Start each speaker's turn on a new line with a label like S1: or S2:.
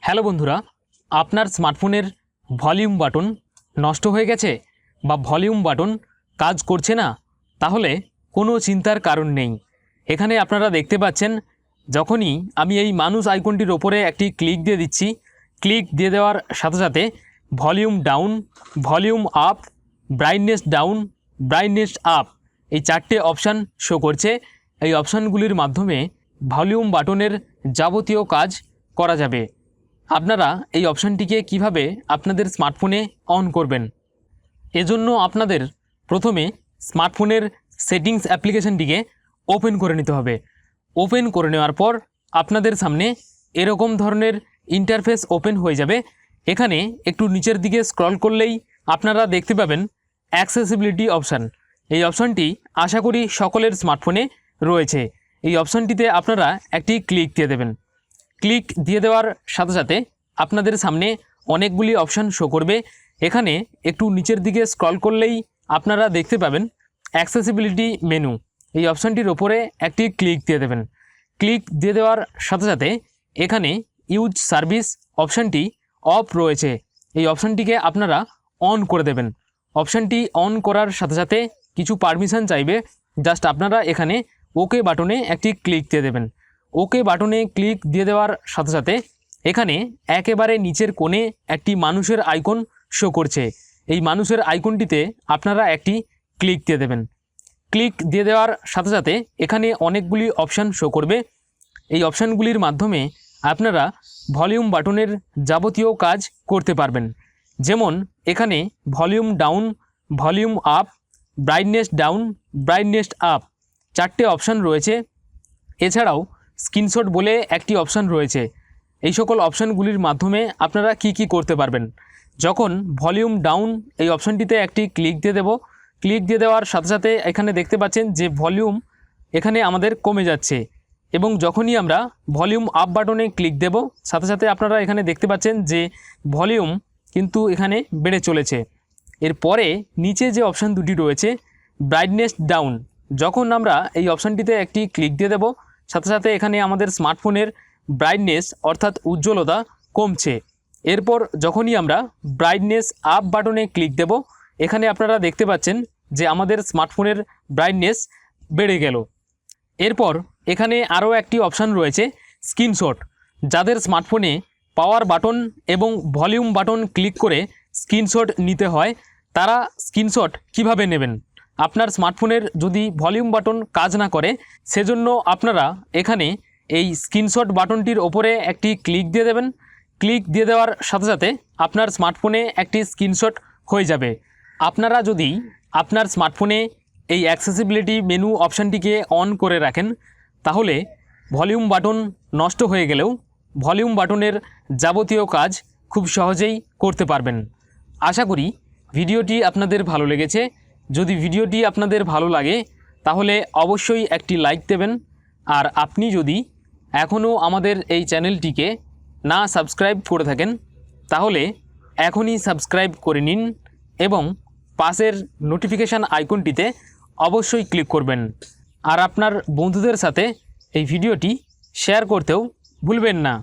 S1: Hello বন্ধুরা, আপনার স্মার্টফোনের ভলিউম বাটন নষ্ট হয়ে গেছে বা ভলিউম বাটন কাজ করছে না, তাহলে কোনো চিন্তার কারণ নেই। এখানে আপনারা দেখতে পাচ্ছেন, যখনই আমি এই মানুষ আইকনটির ওপরে একটি ক্লিক দিয়ে দিচ্ছি, ক্লিক দিয়ে দেওয়ার সাথে সাথে volume down, volume up, brightness down, brightness up এই চারটে অপশান শো করছে। এই অপশানগুলির মাধ্যমে ভলিউম বাটনের যাবতীয় কাজ করা যাবে। আপনারা এই অপশানটিকে কিভাবে আপনাদের স্মার্টফোনে অন করবেন, এজন্য আপনাদের প্রথমে স্মার্টফোনের সেটিংস অ্যাপ্লিকেশনটিকে ওপেন করে নিতে হবে। ওপেন করে নেওয়ার পর আপনাদের সামনে এরকম ধরনের ইন্টারফেস ওপেন হয়ে যাবে। এখানে একটু নিচের দিকে স্ক্রল করলেই আপনারা দেখতে পাবেন অ্যাক্সেসিবিলিটি অপশান। এই অপশানটি আশা করি সকলের স্মার্টফোনে রয়েছে। এই অপশানটিতে আপনারা একটি ক্লিক দিয়ে দেবেন। ক্লিক দিয়ে দেওয়ার সাথে সাথে আপনাদের সামনে অনেকগুলি অপশান শো করবে। এখানে একটু নিচের দিকে স্ক্রল করলেই আপনারা দেখতে পাবেন অ্যাক্সেসিবিলিটি মেনু। এই অপশানটির ওপরে একটি ক্লিক দিয়ে দেবেন। ক্লিক দিয়ে দেওয়ার সাথে সাথে এখানে ইউজ সার্ভিস অপশানটি অফ রয়েছে। এই অপশানটিকে আপনারা অন করে দেবেন। অপশানটি অন করার সাথে সাথে কিছু পারমিশন চাইবে, জাস্ট আপনারা এখানে ওকে বাটনে একটি ক্লিক দিয়ে দেবেন। ওকে বাটনে ক্লিক দিয়ে দেওয়ার সাথে সাথে এখানে একেবারে নিচের কোণে একটি মানুষের আইকন শো করছে। এই মানুষের আইকনটিতে আপনারা একটি ক্লিক দিয়ে দেবেন। ক্লিক দিয়ে দেওয়ার সাথে সাথে এখানে অনেকগুলি অপশান শো করবে। এই অপশানগুলির মাধ্যমে আপনারা ভলিউম বাটনের যাবতীয় কাজ করতে পারবেন। যেমন এখানে volume down, volume up, brightness down, brightness up চারটে অপশান রয়েছে। এছাড়াও স্ক্রিনশট বলে একটি অপশান রয়েছে। এই সকল অপশানগুলির মাধ্যমে আপনারা কি করতে পারবেন। যখন ভলিউম ডাউন এই অপশানটিতে একটি ক্লিক দিয়ে দেব, ক্লিক দিয়ে দেওয়ার সাথে সাথে এখানে দেখতে পাচ্ছেন যে ভলিউম এখানে আমাদের কমে যাচ্ছে, এবং যখনই আমরা ভলিউম আপ বাটনে ক্লিক দেব সাথে সাথে আপনারা এখানে দেখতে পাচ্ছেন যে ভলিউম কিন্তু এখানে বেড়ে চলেছে। এরপরে নিচে যে অপশান দুটি রয়েছে ব্রাইটনেস ডাউন, যখন আমরা এই অপশানটিতে একটি ক্লিক দিয়ে দেব সাথে সাথে এখানে আমাদের স্মার্টফোনের ব্রাইটনেস অর্থাৎ উজ্জ্বলতা কমছে। এরপর যখনই আমরা ব্রাইটনেস আপ বাটনে ক্লিক দেব, এখানে আপনারা দেখতে পাচ্ছেন যে আমাদের স্মার্টফোনের ব্রাইটনেস বেড়ে গেল। এরপর এখানে আরও একটি অপশান রয়েছে স্ক্রিনশট। যাদের স্মার্টফোনে পাওয়ার বাটন এবং ভলিউম বাটন ক্লিক করে স্ক্রিনশট নিতে হয়, তারা স্ক্রিনশট কিভাবে নেবেন। আপনার স্মার্টফোনের যদি ভলিউম বাটন কাজ না করে, সেজন্য আপনারা এখানে এই স্ক্রিনশট বাটনটির ওপরে একটি ক্লিক দিয়ে দেবেন। ক্লিক দিয়ে দেওয়ার সাথে সাথে আপনার স্মার্টফোনে একটি স্ক্রিনশট হয়ে যাবে। আপনারা যদি আপনার স্মার্টফোনে এই অ্যাক্সেসিবিলিটি মেনু অপশানটিকে অন করে রাখেন, তাহলে ভলিউম বাটন নষ্ট হয়ে গেলেও ভলিউম বাটনের যাবতীয় কাজ খুব সহজেই করতে পারবেন। আশা করি ভিডিওটি আপনাদের ভালো লেগেছে। যদি ভিডিওটি আপনাদের ভালো লাগে তাহলে অবশ্যই একটি লাইক দেবেন। আর আপনি যদি এখনও আমাদের এই চ্যানেলটিকে না সাবস্ক্রাইব করে থাকেন, তাহলে এখনই সাবস্ক্রাইব করে নিন এবং পাশের নোটিফিকেশান আইকনটিতে অবশ্যই ক্লিক করবেন। আর আপনার বন্ধুদের সাথে এই ভিডিওটি শেয়ার করতেও ভুলবেন না।